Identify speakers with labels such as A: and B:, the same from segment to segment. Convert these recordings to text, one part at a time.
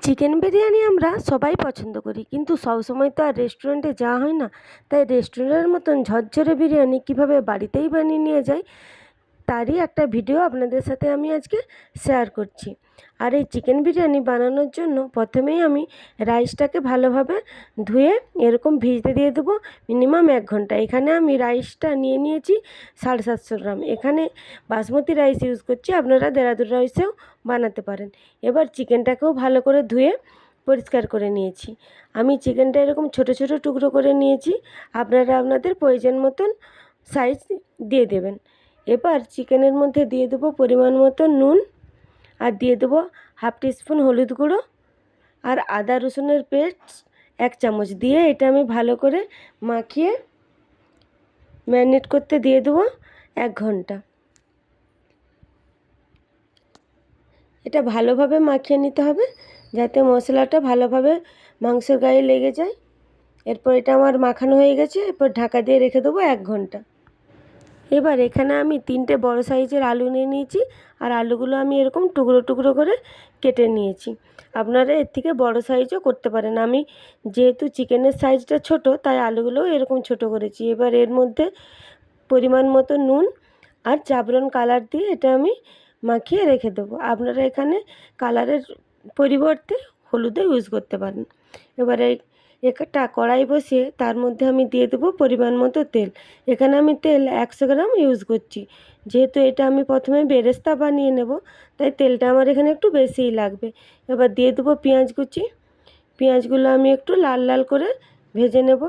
A: Chicken biryani আমরা সবাই পছন্দ করি, কিন্তু সবসময় তো আর রেস্টুরেন্টে যাওয়া হয় না। তাই রেস্টুরেন্টের মতন ঝরঝরে বিরিয়ানি কীভাবে বাড়িতেই বানিয়ে নিয়ে যায় তারই একটা ভিডিও আপনাদের সাথে আমি আজকে শেয়ার করছি। আর এই চিকেন বিরিয়ানি বানানোর জন্য প্রথমেই আমি রাইসটাকে ভালোভাবে ধুয়ে এরকম ভিজতে দিয়ে দেবো মিনিমাম 1 ঘন্টা। এখানে আমি রাইসটা নিয়ে নিয়েছি 750 গ্রাম। এখানে বাসমতি রাইস ইউজ করছি, আপনারা দেরাদুন রাইসেও বানাতে পারেন। এবার চিকেনটাকেও ভালো করে ধুয়ে পরিষ্কার করে নিয়েছি। আমি চিকেনটা এরকম ছোট ছোট টুকরো করে নিয়েছি, আপনারা আপনাদের প্রয়োজন মতন সাইজ দিয়ে দেবেন। এবার চিকেনের মধ্যে দিয়ে দেবো পরিমাণ মতো নুন, আর দিয়ে দেবো 1/2 টিস্পুন হলুদ গুঁড়ো, আর আদা রসুনের পেস্ট 1 চামচ দিয়ে এটা আমি ভালো করে মাখিয়ে ম্যারিনেট করতে দিয়ে দেবো 1 ঘন্টা। এটা ভালোভাবে মাখিয়ে নিতে হবে যাতে মশলাটা ভালোভাবে মাংসের গায়ে লেগে যায়। এরপর এটা আমার মাখানো হয়ে গেছে, এরপর ঢাকা দিয়ে রেখে দেবো 1 ঘন্টা। এবার এখানে আমি 3টে বড় সাইজের আলু নিয়ে নিয়েছি, আর আলুগুলো আমি এরকম টুকরো টুকরো করে কেটে নিয়েছি। আপনারা এর থেকে বড় সাইজও করতে পারেন। আমি যেহেতু চিকেনের সাইজটা ছোট, তাই আলুগুলোও এরকম ছোট করেছি। এবার এর মধ্যে পরিমাণ মতো নুন আর জাফরান কালার দিয়ে এটা আমি মাখিয়ে রেখে দেবো। আপনারা এখানে কালারের পরিবর্তে হলুদও ইউজ করতে পারেন। এবারে একটা কড়াই বসিয়ে তার মধ্যে আমি দিয়ে দেবো পরিমাণ মতো তেল। এখানে আমি তেল 100 গ্রাম ইউজ করছি। যেহেতু এটা আমি প্রথমে বেরেস্তা বানিয়ে নেব, তাই তেলটা আমার এখানে একটু বেশিই লাগবে। এবার দিয়ে দেবো পেঁয়াজ কুচি। পেঁয়াজগুলো আমি একটু লাল লাল করে ভেজে নেব।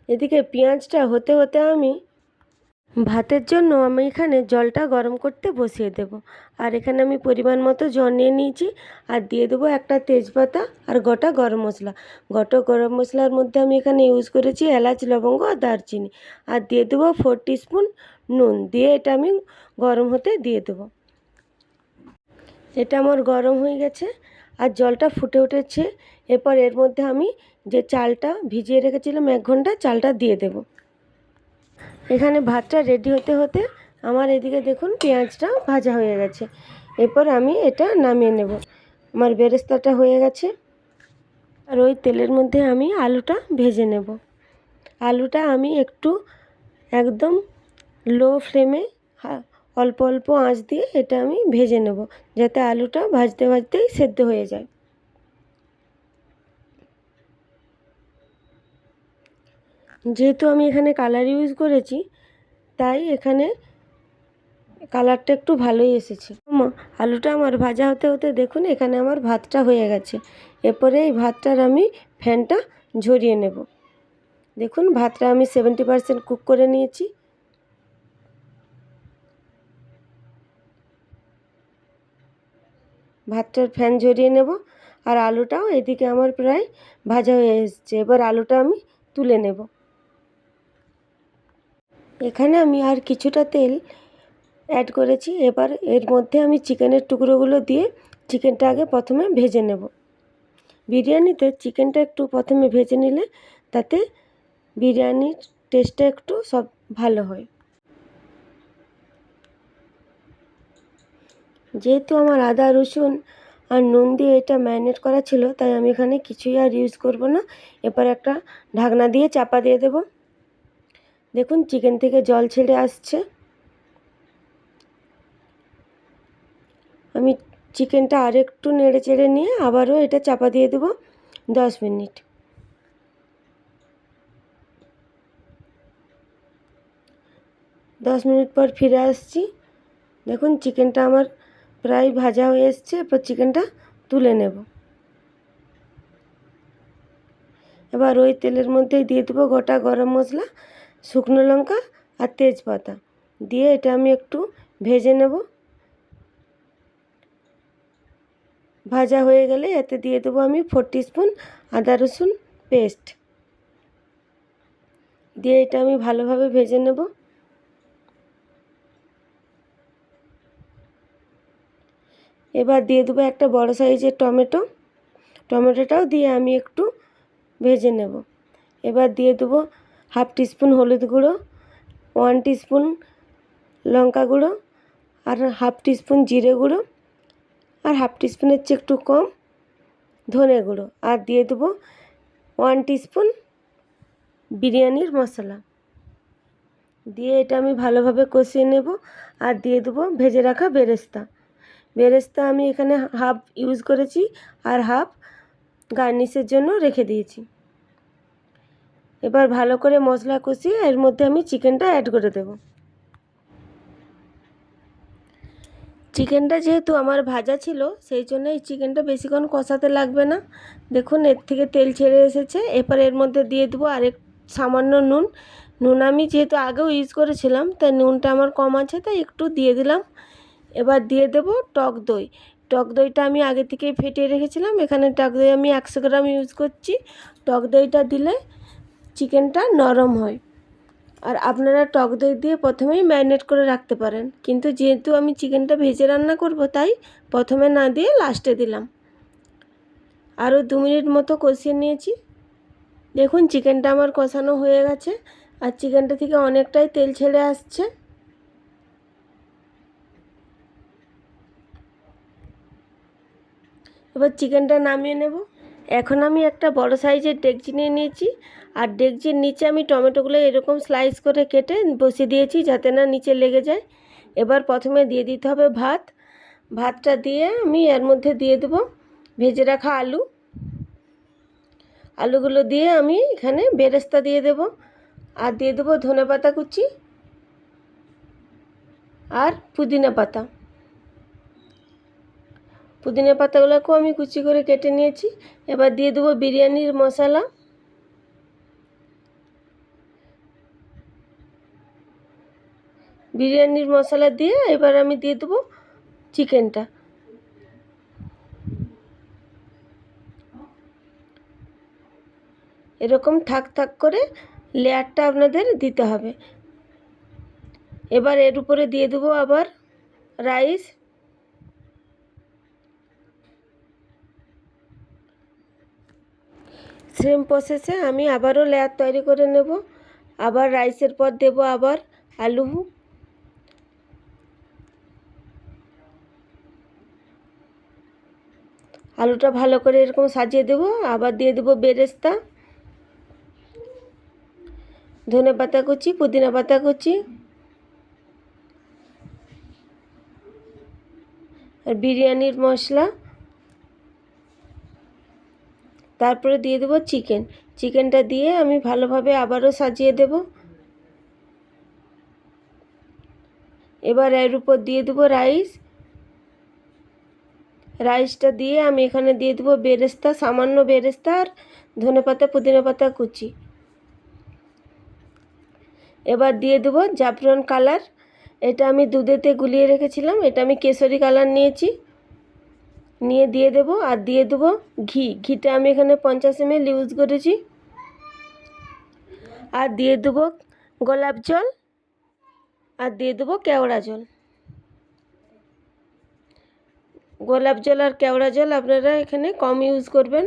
A: এদিকে পেঁয়াজটা হতে হতে আমি ভাতের জন্য এখানে জলটা গরম করতে বসিয়ে দেব। আর এখানে আমি পরিমাণ মতো জল নিয়ে নিয়েছি, আর দিয়ে দেবো একটা তেজপাতা আর গোটা গরম মশলা। গোটা গরম মশলার মধ্যে আমি এখানে ইউজ করেছি এলাচ, লবঙ্গ আর দারচিনি। আর দিয়ে দেবো 4 টিস্পুন নুন, দিয়ে এটা আমি গরম হতে দিয়ে দেবো। এটা আমার গরম হয়ে গেছে আর জলটা ফুটে উঠেছে। এরপর এর মধ্যে আমি যে চালটা ভিজিয়ে রেখেছিলাম 1 ঘন্টা, চালটা দিয়ে দেবো। এখানে ভাতটা রেডি হতে হতে আমার এদিকে দেখুন পেঁয়াজটা ভাজা হয়ে গেছে। এরপর আমি এটা নামিয়ে নেব। আমার বেরেস্তাটা হয়ে গেছে, আর ওই তেলের মধ্যে আমি আলুটা ভেজে নেব। আলুটা আমি একটু একদম লো ফ্লেমে অল্প অল্প আঁচ দিয়ে এটা আমি ভেজে নেব, যাতে আলুটা ভাজতে ভাজতেই সেদ্ধ হয়ে যায়। যেহেতু আমি এখানে কালার ইউজ করেছি, তাই এখানে কালারটা একটু ভালোই এসেছে। আলুটা আমার ভাজা হতে হতে দেখুন এখানে আমার ভাতটা হয়ে গেছে। এরপরে এই ভাতটার আমি ফ্যানটা ঝরিয়ে নেব। দেখুন ভাতটা আমি 70% কুক করে নিয়েছি। ভাতটার ফ্যান ঝরিয়ে নেব, আর আলুটাও এদিকে আমার প্রায় ভাজা হয়ে এসেছে। এবার আলুটা আমি তুলে নেব। এখানে আমি আর কিছুটা তেল অ্যাড করেছি। এবার এর মধ্যে আমি চিকেনের টুকরোগুলো দিয়ে চিকেনটা আগে প্রথমে ভেজে নেব। বিরিয়ানিতে চিকেনটা একটু প্রথমে ভেজে নিলে তাতে বিরিয়ানির টেস্টটা একটু সব ভালো হয়। যেহেতু আমার আদা রসুন আর নুন দিয়ে এটা ম্যারিনেট করা ছিল, তাই আমি এখানে কিছুই আর ইউজ করব না। এবার একটা ঢাকনা দিয়ে চাপা দিয়ে দেব। দেখুন চিকেন থেকে জল ছেড়ে আসছে। আমি চিকেনটা আরেকটু নেড়ে চেড়ে নিয়ে আবারও এটা চাপা দিয়ে দেব 10 মিনিট। 10 মিনিট পর ফিরে আসছি। দেখুন চিকেনটা আমার প্রায় ভাজা হয়ে এসছে। এরপর চিকেনটা তুলে নেব। এবার ওই তেলের মধ্যেই দিয়ে দেবো গোটা গরম মশলা, শুকনো লঙ্কা আর তেজপাতা দিয়ে এটা আমি একটু ভেজে নেব। ভাজা হয়ে গেলে এতে দিয়ে দেবো আমি 4 টিস্পুন আদা রসুন পেস্ট, দিয়ে এটা আমি ভালোভাবে ভেজে নেব। এবার দিয়ে দেবো একটা বড় সাইজের টমেটোটাও দিয়ে আমি একটু ভেজে নেব। এবার দিয়ে দেবো 1/2 টিস্পুন হলুদ গুঁড়ো, 1 টিস্পুন লঙ্কা গুঁড়ো, আর হাফ টিস্পুন জিরে গুঁড়ো, আর হাফ টিস্পুনের চেয়ে একটু কম ধনে গুঁড়ো, আর দিয়ে দেবো 1 টিস্পুন বিরিয়ানির মশলা। দিয়ে এটা আমি ভালোভাবে কষিয়ে নেব। আর দিয়ে দেবো ভেজে রাখা বেরেস্তা। বেরেস্তা আমি এখানে হাফ ইউজ করেছি আর হাফ গার্নিশের জন্য রেখে দিয়েছি। এবার ভালো করে মশলা কষিয়ে এর মধ্যে আমি চিকেনটা অ্যাড করে দেব। চিকেনটা যেহেতু আমার ভাজা ছিল সেই জন্য এই চিকেনটা বেশিক্ষণ কষাতে লাগবে না। দেখুন এর থেকে তেল ছেড়ে এসেছে। এরপর এর মধ্যে দিয়ে দেবো সামান্য নুন। নুন আমি যেহেতু আগেও ইউজ করেছিলাম তাই নুনটা আমার কম আছে, তাই একটু দিয়ে দিলাম। এবার দিয়ে দেবো টক দই। টক দইটা আমি আগে থেকেই ফেটিয়ে রেখেছিলাম। এখানে টক দই আমি 100 গ্রাম ইউজ করছি। টক দইটা দিলে চিকেনটা নরম হয়। আর আপনারা টক দই দিয়ে প্রথমেই ম্যারিনেট করে রাখতে পারেন, কিন্তু যেহেতু আমি চিকেনটা ভেজে রান্না করব তাই প্রথমে না দিয়ে লাস্টে দিলাম। আরও 2 মিনিট মতো কষিয়ে নিয়েছি। দেখুন চিকেনটা আমার কষানো হয়ে গেছে আর চিকেনটা থেকে অনেকটাই তেল ছেড়ে আসছে। এবার চিকেনটা নামিয়ে নেব। এখন আমি একটা বড় সাইজের ডেকচি নিয়ে নিয়েছি আর ডেকচির নিচে আমি টমেটোগুলো এরকম স্লাইস করে কেটে বসিয়ে দিয়েছি যাতে না নিচে লেগে যায়। এবার প্রথমে দিয়ে দিতে হবে ভাত। ভাতটা দিয়ে আমি এর মধ্যে দিয়ে দেবো ভেজে রাখা আলুগুলো দিয়ে আমি এখানে বেরেস্তা দিয়ে দেব আর দিয়ে দেবো ধনেপাতা কুচি আর পুদিনা পাতা। পুদিনা পাতাগুলোকেও আমি কুচি করে কেটে নিয়েছি। এবার দিয়ে দেবো বিরিয়ানির মশলা। বিরিয়ানির মশলা দিয়ে এবার আমি দিয়ে দেবো চিকেনটা। এরকম থাক থাক করে লেয়ারটা আপনাদের দিতে হবে। এবার এর উপরে দিয়ে দেবো আবার রাইস। সেম প্রসেসে আমি আবারও লেয়ার তৈরি করে নেব। আবার রাইসের পর দেব আবার আলু। আলুটা ভালো করে এরকম সাজিয়ে দেব। আবার দিয়ে দেব বেরেস্তা, ধনেপাতা কুচি, পুদিনা পাতা কুচি আর বিরিয়ানির মশলা। তারপরে দিয়ে দেবো চিকেনটা দিয়ে আমি ভালোভাবে আবারও সাজিয়ে দেব। এবার এর উপর দিয়ে দেবো রাইসটা দিয়ে আমি এখানে দিয়ে দেবো বেরেস্তা, সামান্য বেরেস্তা আর ধনেপাতা পুদিনা পাতা কুচি। এবার দিয়ে দেবো জাফরান কালার। এটা আমি দুধেতে গুলিয়ে রেখেছিলাম, এটা আমি কেশরি কালার নিয়েছি, নিয়ে দিয়ে দেবো। আর দিয়ে দেবো ঘিটা আমি এখানে 50 ml ইউজ করেছি। আর দিয়ে দেবো গোলাপ জল আর দিয়ে দেবো কেওড়া জল। গোলাপ জল আর কেওড়া জল আপনারা এখানে কম ইউজ করবেন।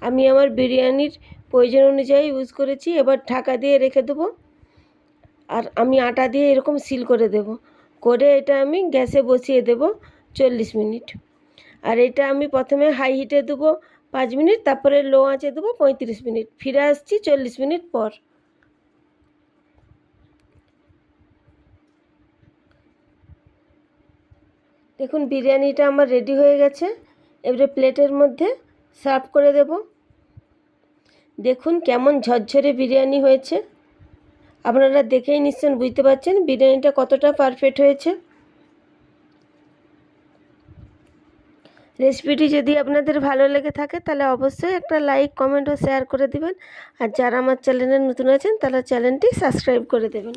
A: আমি আমার বিরিয়ানির প্রয়োজন অনুযায়ী ইউজ করেছি। এবার ঢাকা দিয়ে রেখে দেবো আর আমি আটা দিয়ে এরকম সিল করে দেব। করে এটা আমি গ্যাসে বসিয়ে দেব 40 মিনিট। আর এটা আমি প্রথমে হাই হিটে দেবো 5 মিনিট, তারপরে লো আঁচে দেবো 35 মিনিট। ফিরে আসছি 40 মিনিট পর। দেখুন বিরিয়ানিটা আমার রেডি হয়ে গেছে। এবারে প্লেটের মধ্যে সার্ভ করে দেব। দেখুন কেমন ঝরঝরে বিরিয়ানি হয়েছে। আপনারা দেখেই নিশ্চয়ই বুঝতে পারছেন বিরিয়ানিটা কতটা পারফেক্ট হয়েছে। রেসিপিটি যদি আপনাদের ভালো লেগে থাকে তাহলে অবশ্যই একটা লাইক, কমেন্ট ও শেয়ার করে দিবেন। আর যারা আমার চ্যানেলে নতুন আছেন তারা চ্যানেলটি সাবস্ক্রাইব করে দেবেন।